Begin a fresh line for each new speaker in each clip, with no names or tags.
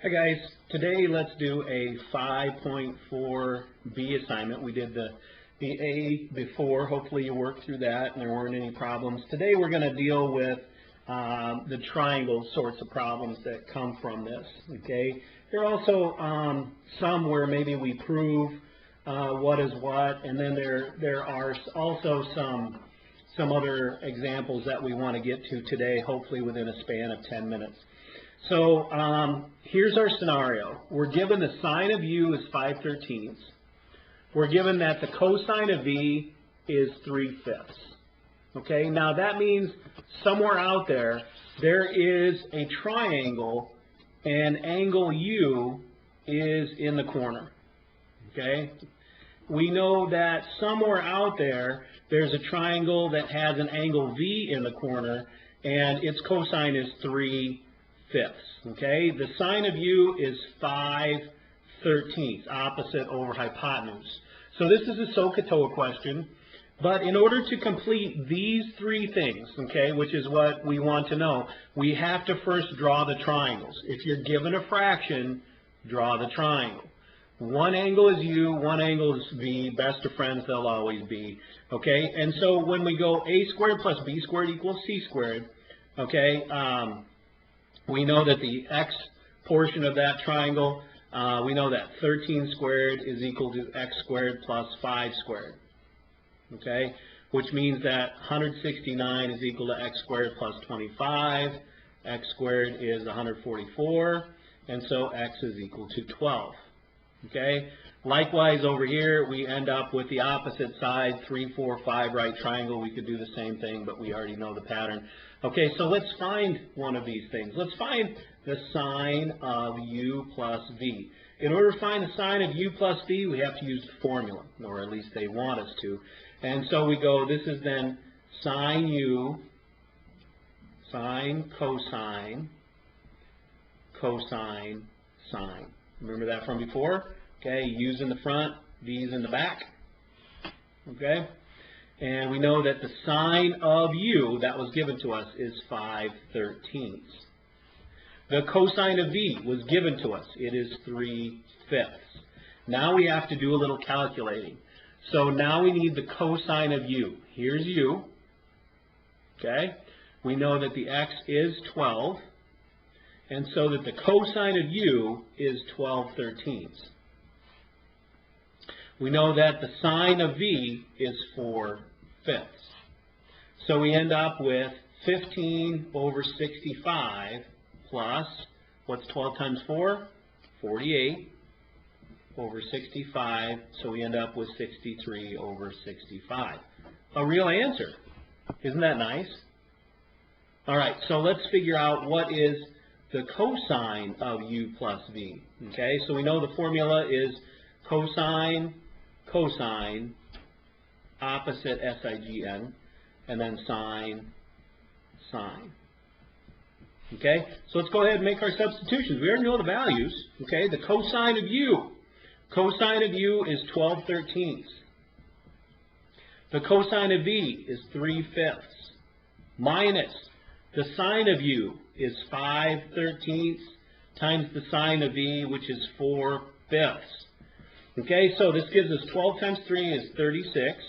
Hi guys, today let's do a 5.4b assignment. We did the A before. Hopefully you worked through that and there weren't any problems. Today we're going to deal with the triangle sorts of problems that come from this. Okay, there are also some where maybe we prove what is what, and then there are also some other examples that we want to get to today, hopefully within a span of 10 minutes. So here's our scenario. We're given the sine of u is 5/13. We're given that the cosine of v is 3/5. Okay, now that means somewhere out there, there is a triangle and angle u is in the corner. Okay, we know that somewhere out there, there's a triangle that has an angle v in the corner and its cosine is 3/5. Okay, the sine of u is 5/13, opposite over hypotenuse. So this is a SOHCAHTOA question, but in order to complete these three things, okay, which is what we want to know, we have to first draw the triangles. If you're given a fraction, draw the triangle. One angle is u, one angle is v, best of friends they'll always be, okay? And so when we go a squared plus b squared equals c squared, okay, we know that the x portion of that triangle, we know that 13 squared is equal to x squared plus 5 squared, okay? Which means that 169 is equal to x squared plus 25, x squared is 144, and so x is equal to 12, okay? Likewise over here, we end up with the opposite side, 3, 4, 5 right triangle. We could do the same thing, but we already know the pattern. Okay, so let's find one of these things. Let's find the sine of u plus v. In order to find the sine of u plus v, we have to use the formula, or at least they want us to. And so we go, this is then sine u, sine, cosine, cosine, sine. Remember that from before? Okay, u's in the front, v's in the back. Okay? And we know that the sine of u that was given to us is 5/13. The cosine of v was given to us. It is 3/5. Now we have to do a little calculating. So now we need the cosine of u. Here's u. Okay? We know that the x is 12. And so that the cosine of u is 12/13. We know that the sine of v is 4/5. So we end up with 15 over 65 plus, what's 12 times 4? 48 over 65. So we end up with 63 over 65. A real answer. Isn't that nice? All right, so let's figure out what is the cosine of u plus v. Okay, so we know the formula is cosine, cosine, opposite SIGN, and then sine, sine. Okay, so let's go ahead and make our substitutions. We already know the values. Okay, the cosine of u is 12/13. The cosine of v is 3/5 minus the sine of u is 5/13 times the sine of v, which is 4/5. Okay, so this gives us 12 times 3 is 36,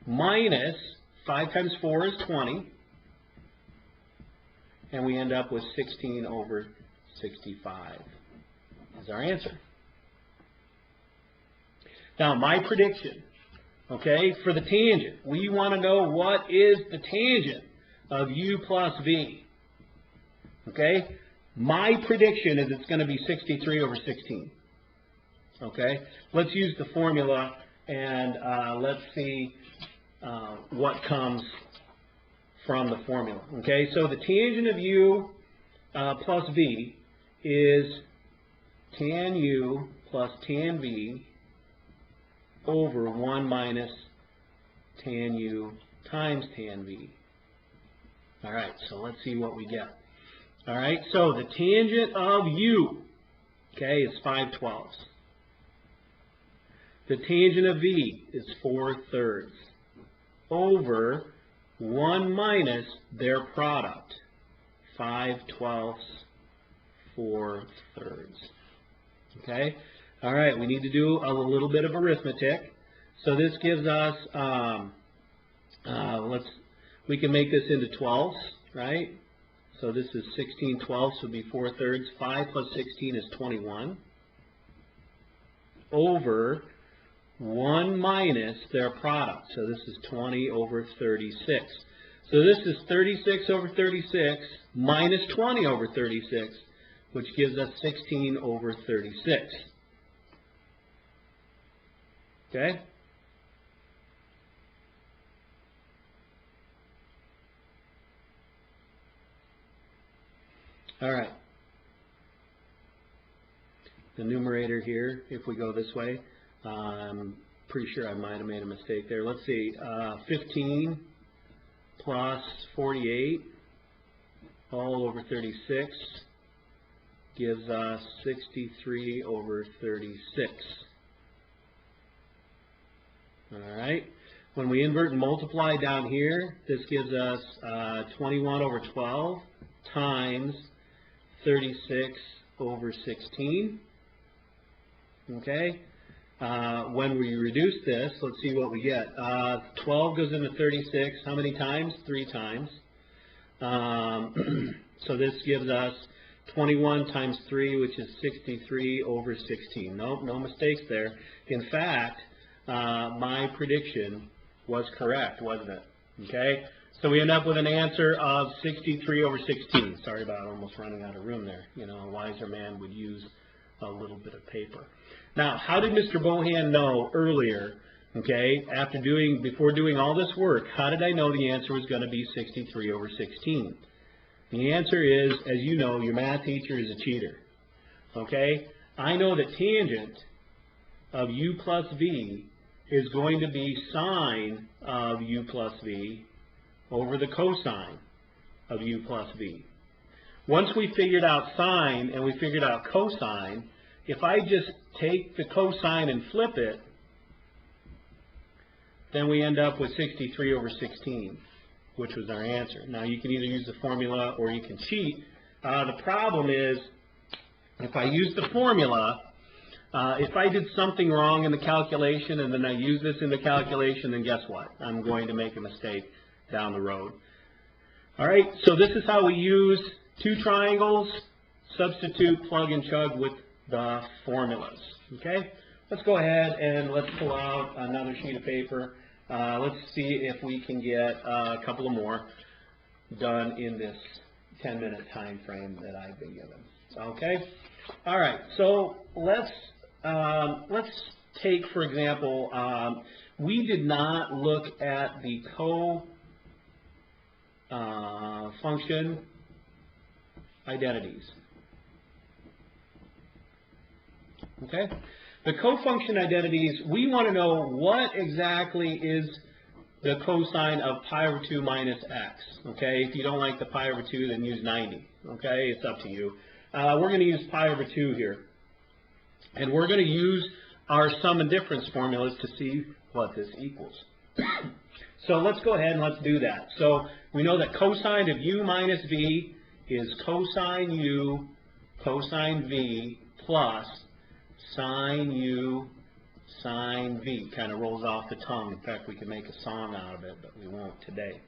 minus 5 times 4 is 20, and we end up with 16 over 65 is our answer. Now, my prediction, okay, for the tangent, we want to know what is the tangent of u plus v. Okay, my prediction is it's going to be 63 over 16. Okay, let's use the formula and let's see what comes from the formula. Okay, so the tangent of u plus v is tan u plus tan v over 1 minus tan u times tan v. All right, so let's see what we get. All right, so the tangent of u, okay, is 5/12. The tangent of v is 4/3 over 1 minus their product, 5/12 4/3. Okay? All right, we need to do a little bit of arithmetic. So this gives us, we can make this into 12s, right? So this is 16/12, so it would be 4/3. 5 plus 16 is 21. Over 1 minus their product. So this is 20 over 36. So this is 36 over 36 minus 20 over 36, which gives us 16 over 36. Okay? All right. The numerator here, if we go this way, I'm pretty sure I might have made a mistake there. Let's see, 15 plus 48 all over 36 gives us 63 over 36. All right. When we invert and multiply down here, this gives us 21 over 12 times 36 over 16. Okay. When we reduce this, let's see what we get. 12 goes into 36. How many times? 3 times. So this gives us 21 times 3, which is 63 over 16. Nope, no mistakes there. In fact, my prediction was correct, wasn't it? Okay. So we end up with an answer of 63 over 16. Sorry about almost running out of room there. You know, a wiser man would use a little bit of paper. Now, how did Mr. Bohan know earlier, okay, before doing all this work, how did I know the answer was going to be 63 over 16? The answer is, as you know, your math teacher is a cheater. Okay? I know that tangent of u plus v is going to be sine of u plus v over the cosine of u plus v. Once we figured out sine and we figured out cosine, if I just take the cosine and flip it, then we end up with 63 over 16, which was our answer. Now, you can either use the formula or you can cheat. The problem is, if I use the formula, if I did something wrong in the calculation and then I use this in the calculation, then guess what? I'm going to make a mistake down the road. All right, so this is how we use two triangles, substitute, plug, and chug with the formulas. Okay, let's go ahead and let's pull out another sheet of paper. Let's see if we can get a couple of more done in this 10-minute time frame that I've been given. Okay, all right. So let's take, for example, we did not look at the function identities. Okay? The cofunction identities, we want to know what exactly is the cosine of pi over 2 minus x. Okay? If you don't like the pi over 2, then use 90. Okay? It's up to you. We're going to use pi over 2 here. And we're going to use our sum and difference formulas to see what this equals. So let's go ahead and let's do that. So we know that cosine of u minus v is cosine u cosine v plus sine u sine v. Kind of rolls off the tongue. In fact, we can make a song out of it, but we won't today.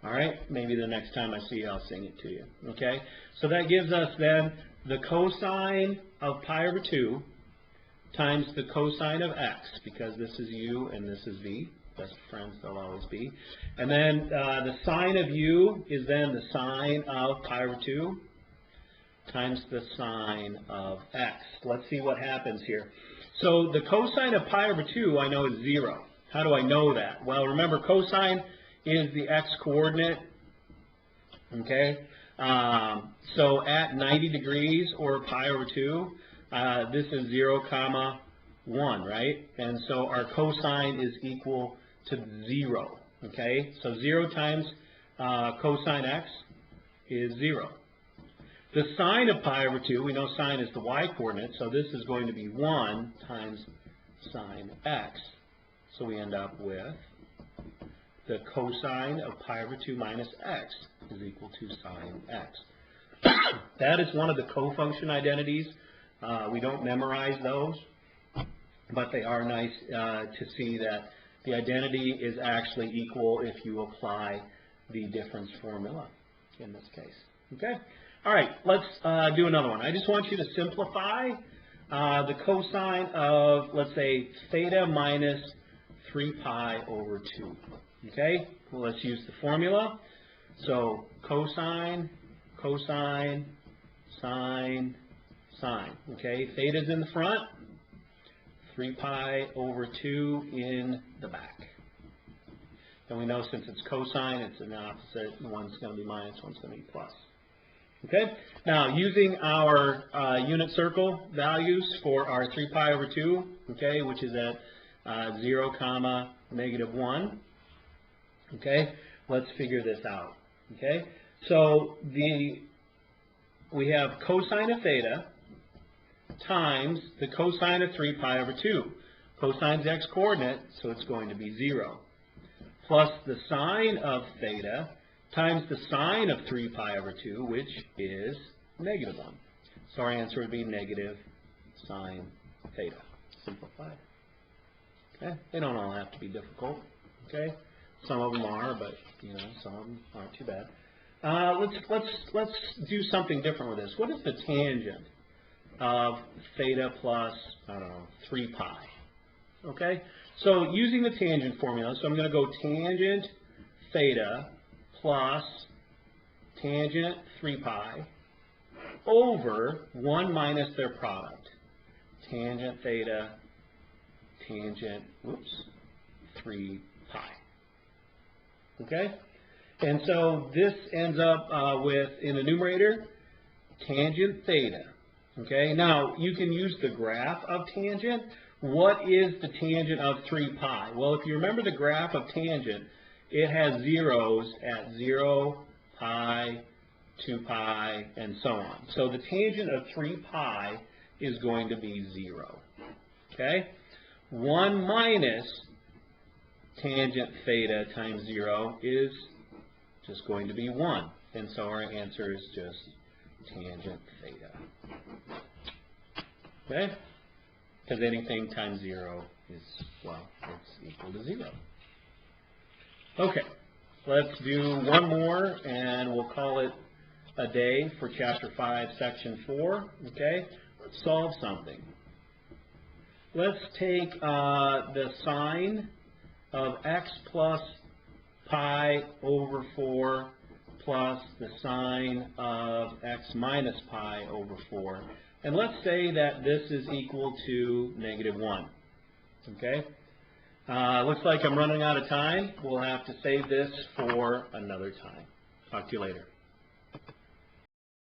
All right? Maybe the next time I see you, I'll sing it to you. Okay? So that gives us then the cosine of pi over 2 times the cosine of x, because this is u and this is v. Best friends they'll always be. And then the sine of u is then the sine of pi over 2 times the sine of x. Let's see what happens here. So the cosine of pi over 2 I know is 0. How do I know that? Well, remember, cosine is the x coordinate. Okay? So at 90 degrees or pi over 2, this is 0, 1, right? And so our cosine is equal to 0. Okay? So 0 times cosine x is 0. The sine of pi over 2, we know sine is the y-coordinate, so this is going to be 1 times sine x. So we end up with the cosine of pi over 2 minus x is equal to sine x. That is one of the co-function identities. We don't memorize those, but they are nice to see that the identity is actually equal if you apply the difference formula in this case. Okay? All right, let's do another one. I just want you to simplify the cosine of, let's say, theta minus 3 pi over 2. Okay? Well, let's use the formula. So cosine, cosine, sine, sine. Okay? Theta's in the front, 3 pi over 2 in the back. And we know since it's cosine, it's an opposite. One's going to be minus, one's going to be plus. Okay? Now, using our unit circle values for our 3 pi over 2, okay, which is at 0, comma, negative 1, okay, let's figure this out. Okay? So, we have cosine of theta times the cosine of 3 pi over 2. Cosine's x-coordinate, so it's going to be 0. Plus the sine of theta times the sine of 3 pi over 2, which is negative 1. So our answer would be negative sine theta. Simplified. Okay? They don't all have to be difficult. Okay? Some of them are, but you know, some of them aren't too bad. Let's do something different with this. What is the tangent of theta plus, I don't know, 3 pi? Okay? So using the tangent formula, so I'm going to go tangent theta plus tangent 3 pi over 1 minus their product. Tangent theta, tangent, 3 pi. Okay? And so this ends up with, in the numerator, tangent theta. Okay? Now, you can use the graph of tangent. What is the tangent of 3 pi? Well, if you remember the graph of tangent, it has zeros at 0, pi, 2 pi, and so on. So the tangent of 3 pi is going to be 0. Okay? 1 minus tangent theta times 0 is just going to be 1. And so our answer is just tangent theta. Okay? Because anything times 0 is, well, it's equal to 0. Okay, let's do one more, and we'll call it a day for Chapter 5, Section 4. Okay, let's solve something. Let's take the sine of x plus pi over 4 plus the sine of x minus pi over 4. And let's say that this is equal to negative 1. Okay? Looks like I'm running out of time. We'll have to save this for another time. Talk to you later.